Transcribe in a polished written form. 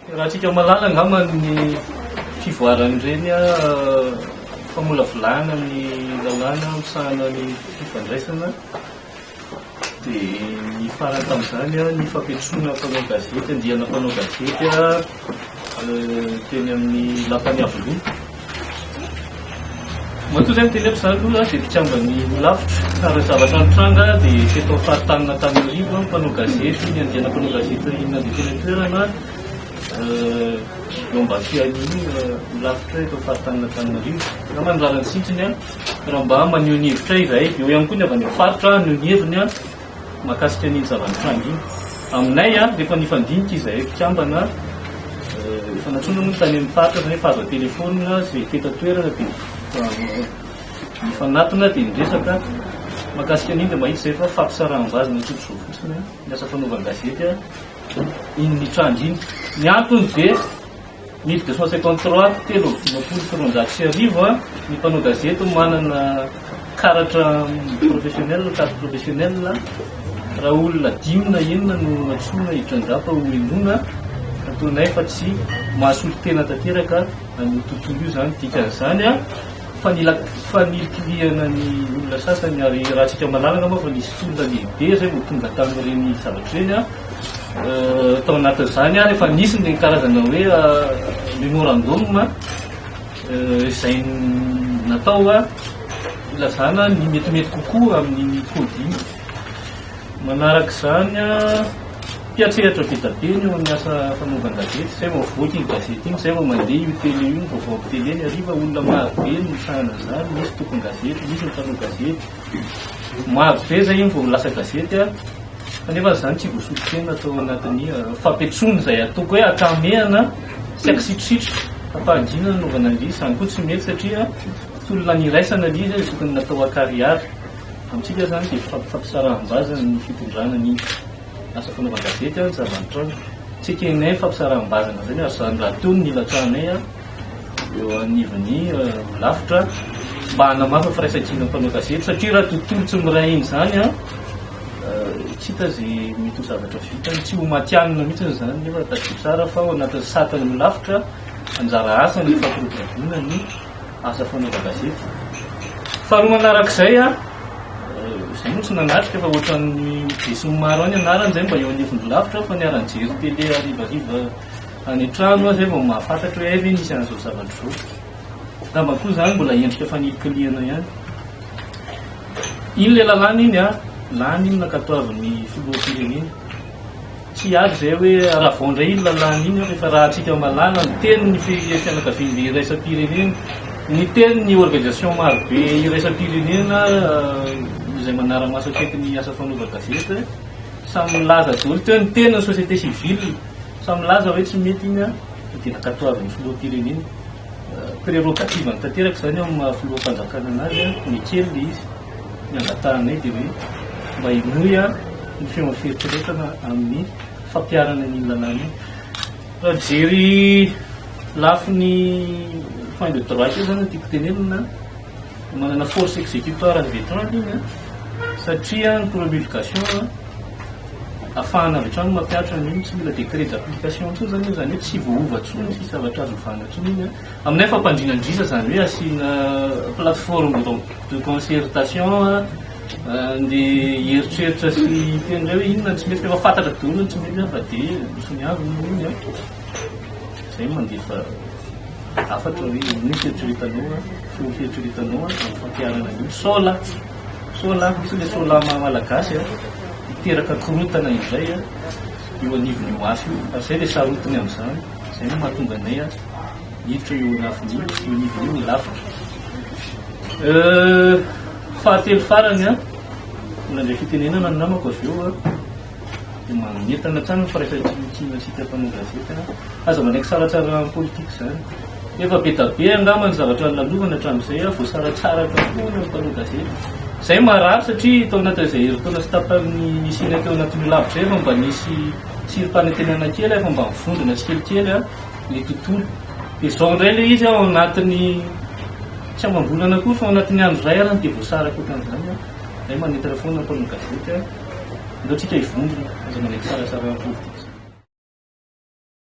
Raha tsika malala angamba ny fivoaran'ireny famolavolana ny lalàna misahana ny fifandraisana dia ny farany tamin'izany ny fampiantsoana mpanao gazety, andiana mpanao gazety teny amin'ny lampany avoloha. Matoa zany teny zany aloha dia mpitsambany lavitra ary zavatra nitranga dia teto fahatanana Antananarivo mpanao gazety, ny andiana mpanao gazety inona dia teny toerana eo mba fianiny lavitra eto fahatanana Antananarivo. Raha mandrarany sintsiny raha mba maneho ny hevitra izahay, eo ihany koa ny avy any faritra no ny heviny mahakasika ny zava-nitranga iny. Aminay rehefa nifandinika izahay mpitsambana efa natsona moa tany amin'ny faritra zany efa azo telefônina izay teta toerana dia nifanatona dia niresaka mahakasika an'iny dia mahita izay fa fampisaraham-bazana tsotr'izao fotsiny ny asa fanaovan-gazety iny nitranga iny. Ny antony dia 1253 telo dimampolo fitonjato sy arivo ny mpanao gazety manana karatra professionnel, carte professionnelle. Raha olona 5 na 9 no natsoina hitrandrapa ho enoina ataonay fa tsy mahasolo tena tanteraka ny tontolo io zany dikan'izany fa nilikiliana ny olona sasany ary raha tsika malalana moa fa nisy olona lehibe zay vao tonga tamin'ireny zavatra ireny tao anatin'izany rehefa nisy ny karazana hoe memorandum izay natao ilazana ny metimety kokoa amin'ny kôdy. Manaraka izany mpiatrehatra be da be ny eo amin'ny asa fanaovan-gazety, izay vao mivoaka iny gazety iny, izay vao mandeha io tele io, vaovao amin'ny tele iny ariva olona marobe ny misahana izany, misy tompon-gazety, misy ny mpanao gazety, marobe zay iny vao lasa gazety kanefa izany tsy voasolo tena atao anatin'ny fampiantsoana izay ataoko hoe akamehana sy akisitrositra ampahanjina nanaovana an'ilay izy, izany koa tsy mety satria olona niraisana ilay izy tokony natao akariary. Amintsika zany dia fampisaraham-bazana ny fitondrana ny asa fanaovan-gazety ny zava-nitranga. Tsy ekenay fampisaraham-bazana zany ary zany raha teo ny ilatranay eo anivony lavitra mba hanamafa firaisan-kina mpanao gazety satria raha tontolo tsy miray iny zany tsy hita zay mety ho zavatra vitany, tsy ho matianina mihitsy zany nefa tadio tsara fa ao anatin'ny satany amin'ny lavitra anjara asa ny fampirodravona ny asa fanaovan-gazety. Faharoa manarak'izay izay moa tsy nanatrika fa ohatran'ny besin'ny maro any anarany zay mba eo anivony lavitra fa niaran-jery tele arivariva any an-trano zay vao mahafantatra hoe ve nisy an'izao zavatra zao. Damba koa zany mbola endrika fanilikiliana ihany. Iny le lalàna iny lany iny nakatoavin'ny filoham-pirenena. Tsy azy zay hoe aravondra iny lalàna iny rehefa raha antsika malala ny teny ny fianakavian'le iraisam-pirenena, ny teny ny organisation marobe iraisam-pirenena izay manara-maso akaiky asa fanaovan-gazety samy milaza daholo teo ny tena ny société civile samy milaza hoe tsy mety iny dia nakatoavin'ny filoham-pirenena. Prérogative ny tanteraka izany eo amin'ny filoham-panjakana anazy ny kely le izy ny angatanay dia hoe mba hinohy ny fiainam-fieritreretana amin'ny fampiarana ny lalàna iny. Raha jery lafiny fin de droit io zany tiako tenenina manana force exécutoire avy hatrany iny satria ny promulgation ahafahana avy hatrany mampiatra iny tsy mila décret d'application ntsony zany io, zany hoe tsy voaova ntsony sy zavatra azo hofana ntsony iny. Aminay fampandrinandrisa zany hoe asiana plateforme de concertation dia heritreritra sy teny hoe inona tsy mety efa fantatra daholo tsy mety fa dia misy ny avy iny izay mandefa afatra hoe ny fieritreretanao fieritreretanao amin'ny fampiarana io. Sola misy le sola malagasy iteraka korotana izay eo anivony io asy io ary izay le sarotiny amin'izany, izay no mahatonga anay hiditra eo anafiny io anivony io ny lavitra. Fahatelo farany mbola indray fitenenana ny namako avy eo dia magnetana hatrany ny firaisan-kina sika mpanao gazety aza manaiky tsaratsara politika izany. Efa be da be angamba ny zavatra lalovana hatramin'izay voasaratsara kokoa ny mpanao gazety. Izay marary satria tao anatin'izay heritaona sy tapan'ny nisina teo anatin'ny lavitra zay efa mba nisy tsirom-panantenana kely efa mba mivondrona tsikelikely ny tontolo. Dia izao indray ilay izy ao anatin'ny tsy amam-bolana koa fa ao anatin'ny andro iray arany dia voasara kokan'izany izay manentana foana mpanao gazety ndao tsika hivondrona aza manaiky sarasara politika.